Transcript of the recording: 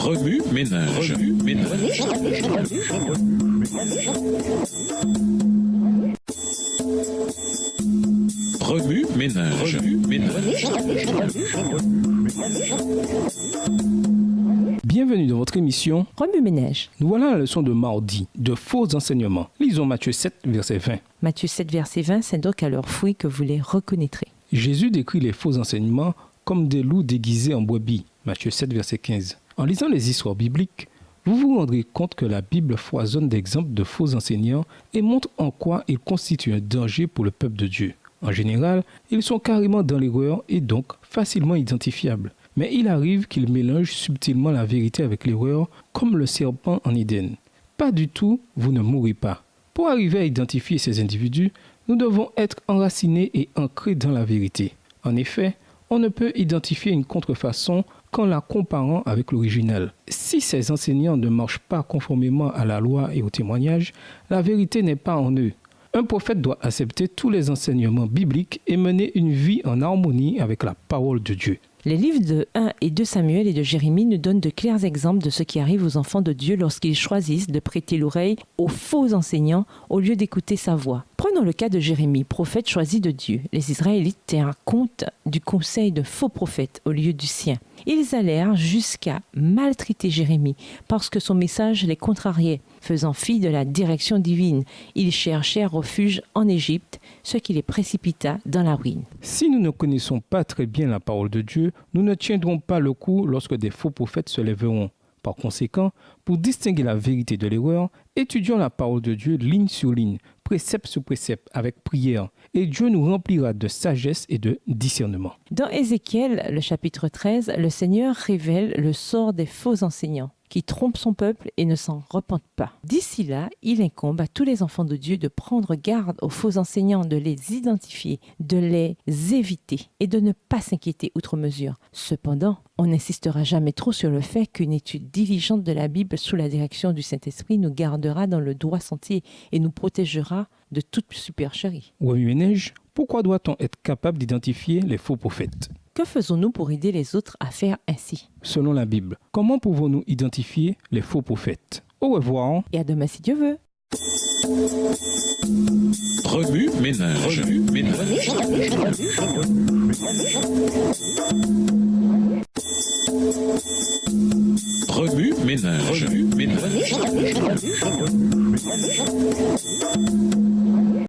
Remue ménage. Remue ménage. Bienvenue dans votre émission Remue ménage. Nous voilà à la leçon de mardi, de faux enseignements. Lisons Matthieu 7, verset 20. Matthieu 7, verset 20, c'est donc à leurs fruits que vous les reconnaîtrez. Jésus décrit les faux enseignements comme des loups déguisés en brebis. Matthieu 7, verset 15. En lisant les histoires bibliques, vous vous rendrez compte que la Bible foisonne d'exemples de faux enseignants et montre en quoi ils constituent un danger pour le peuple de Dieu. En général, ils sont carrément dans l'erreur et donc facilement identifiables. Mais il arrive qu'ils mélangent subtilement la vérité avec l'erreur, comme le serpent en Éden. Pas du tout, vous ne mourrez pas. Pour arriver à identifier ces individus, nous devons être enracinés et ancrés dans la vérité. En effet, on ne peut identifier une contrefaçon qu'en la comparant avec l'original. Si ces enseignants ne marchent pas conformément à la loi et au témoignage, la vérité n'est pas en eux. Un prophète doit accepter tous les enseignements bibliques et mener une vie en harmonie avec la parole de Dieu. Les livres de 1 et 2 Samuel et de Jérémie nous donnent de clairs exemples de ce qui arrive aux enfants de Dieu lorsqu'ils choisissent de prêter l'oreille aux faux enseignants au lieu d'écouter sa voix. Prenons le cas de Jérémie, prophète choisi de Dieu. Les Israélites tinrent compte du conseil de faux prophètes au lieu du sien. Ils allèrent jusqu'à maltraiter Jérémie parce que son message les contrariait. Faisant fi de la direction divine, ils cherchèrent refuge en Égypte, ce qui les précipita dans la ruine. Si nous ne connaissons pas très bien la parole de Dieu, nous ne tiendrons pas le coup lorsque des faux prophètes se lèveront. Par conséquent, pour distinguer la vérité de l'erreur, étudions la parole de Dieu ligne sur ligne, précepte sur précepte, avec prière, et Dieu nous remplira de sagesse et de discernement. Dans Ézéchiel, le chapitre 13, le Seigneur révèle le sort des faux enseignants qui trompent son peuple et ne s'en repentent pas. D'ici là, il incombe à tous les enfants de Dieu de prendre garde aux faux enseignants, de les identifier, de les éviter et de ne pas s'inquiéter outre mesure. Cependant, on n'insistera jamais trop sur le fait qu'une étude diligente de la Bible sous la direction du Saint-Esprit nous gardera dans le droit sentier et nous protégera de toute supercherie. Remue ménage, pourquoi doit-on être capable d'identifier les faux prophètes ? Que faisons-nous pour aider les autres à faire ainsi ? Selon la Bible, comment pouvons-nous identifier les faux prophètes ? Au revoir. Et à demain si Dieu veut. Remue ménage. Remue ménage.